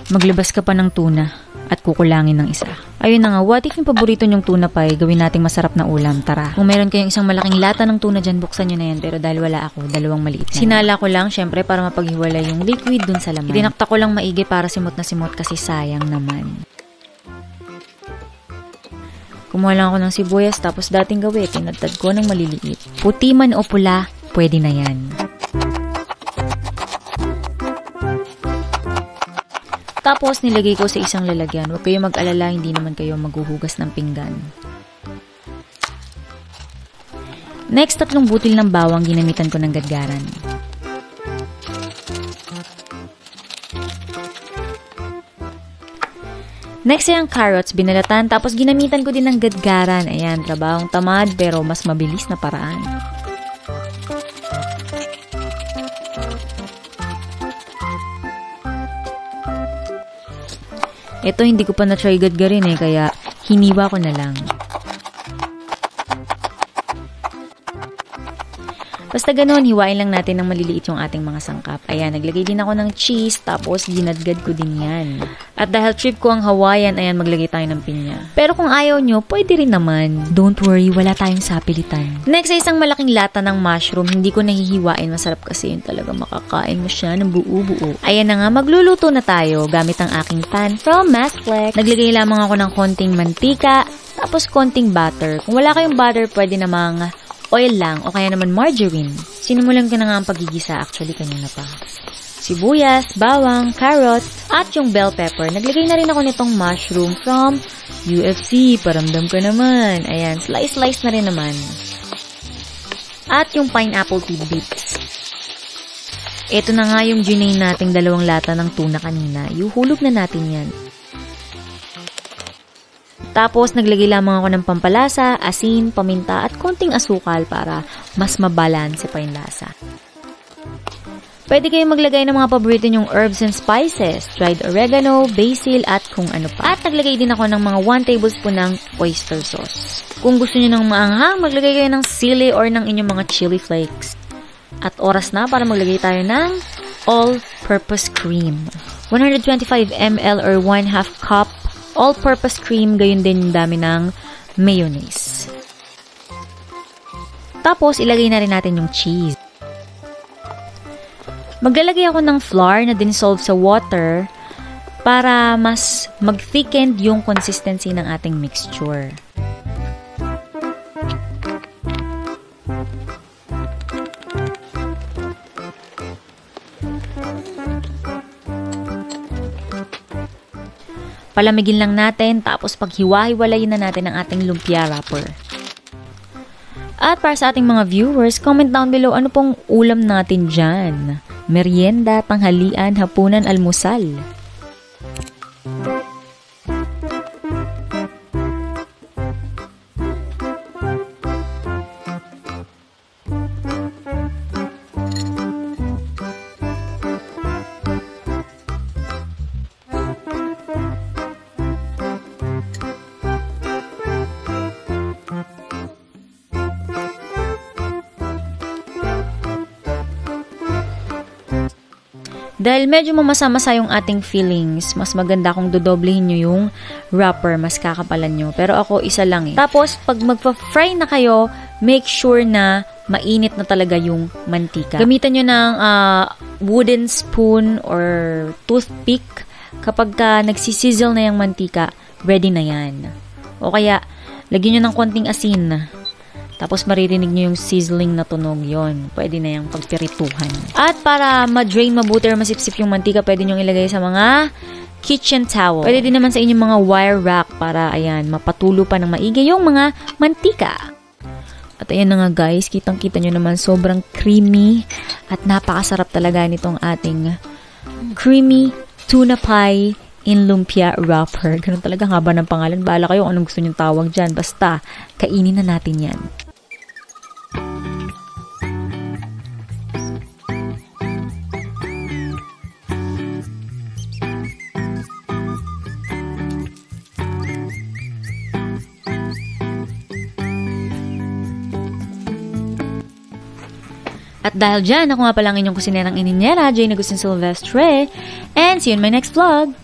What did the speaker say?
Maglabas ka pa ng tuna at kukulangin ng isa. Ayun na nga, what if yung paborito nyong tuna pie, gawin nating masarap na ulam, tara. Kung meron kayong isang malaking lata ng tuna dyan, buksan nyo na yan. Pero dahil wala ako, dalawang maliit na. Sinala ko lang, syempre, para mapaghiwala yung liquid dun sa laman. Tinakta ko lang maigi para simot na simot kasi sayang naman. Kumuha lang ako ng sibuyas, tapos dating gawin, tinadtad ko ng maliliit. Puti man o pula, pwede na yan. Tapos, nilagay ko sa isang lalagyan. Huwag kayo mag-alala, hindi naman kayo maghuhugas ng pinggan. Next, 3 butil ng bawang ginamitan ko ng gadgaran. Next ay ang carrots, binalatan, tapos ginamitan ko din ng gadgaran. Ayan, trabahong tamad pero mas mabilis na paraan. Ito hindi ko pa na-try gadgarin kaya hiniwa ko na lang. Basta ganoon, hiwain lang natin ng maliliit yung ating mga sangkap. Ayan, naglagay din ako ng cheese, tapos ginadgad ko din yan. At dahil trip ko ang Hawaiian, ayan, maglagay tayo ng pinya. Pero kung ayaw nyo, pwede rin naman. Don't worry, wala tayong sapilitan. Next ay isang malaking lata ng mushroom. Hindi ko nahihiwain, masarap kasi yun talaga, makakain mo siya ng buo-buo. Ayan na nga, magluluto na tayo gamit ang aking pan from Masflex. Naglagay lamang ako ng konting mantika, tapos konting butter. Kung wala kayong butter, pwede namang oil lang o kaya naman margarine. Sinimulan ko na nga ang pagigisa, actually kanina pa. Sibuyas, bawang, carrot, at yung bell pepper. Naglagay na rin ako nitong mushroom from UFC. Paramdam ka naman. Ayan, slice na rin naman. At yung pineapple tidbits. Ito na nga yung ginay nating 2 lata ng tuna kanina. Yuhulog na natin yan. Tapos, naglagay lamang ako ng pampalasa, asin, paminta, at konting asukal para mas mabalanse pa yung lasa. Pwede kayong maglagay ng mga paborito nyong herbs and spices, dried oregano, basil, at kung ano pa. At naglagay din ako ng mga 1 tablespoon ng oyster sauce. Kung gusto nyo ng maanghang, maglagay kayo ng sili or ng inyong mga chili flakes. At oras na para maglagay tayo ng all-purpose cream. 125 ml or 1/2 cup all-purpose cream, gayon din yung dami ng mayonnaise. Tapos, ilagay na rin natin yung cheese. Maglalagay ako ng flour na dissolve sa water para mas mag-thickened yung consistency ng ating mixture. Palamigin lang natin, tapos paghiwa-hiwalayin na natin ang ating lumpia wrapper. At para sa ating mga viewers, comment down below ano pong ulam natin dyan. Merienda, tanghalian, hapunan, almusal. Dahil medyo mamasa-masa yung ating fillings, mas maganda kung dodoblehin nyo yung wrapper, mas kakapalan nyo. Pero ako, isa lang Tapos, pag magpa-fry na kayo, make sure na mainit na talaga yung mantika. Gamitan nyo ng wooden spoon or toothpick. Kapag nagsisizzle na yung mantika, ready na yan. O kaya, lagyan nyo ng konting asin. Tapos maririnig nyo yung sizzling na tunog yon. Pwede na yung pagpirituhan. At para ma-drain mabuti or masipsip yung mantika, pwede nyo ilagay sa mga kitchen towel. Pwede din naman sa inyong mga wire rack para, ayan, mapatulo pa ng maigi yung mga mantika. At ayan na nga guys, kitang-kita nyo naman sobrang creamy at napakasarap talaga nitong ating creamy tuna pie in lumpia wrapper. Ganun talaga haba ng pangalan. Bahala kayo kung anong gusto nyong tawag dyan. Basta, kainin na natin yan. At dahil dyan, ako nga palang inyong kusinerang ininyera, Jane Agustin Silvestre, and see you in my next vlog!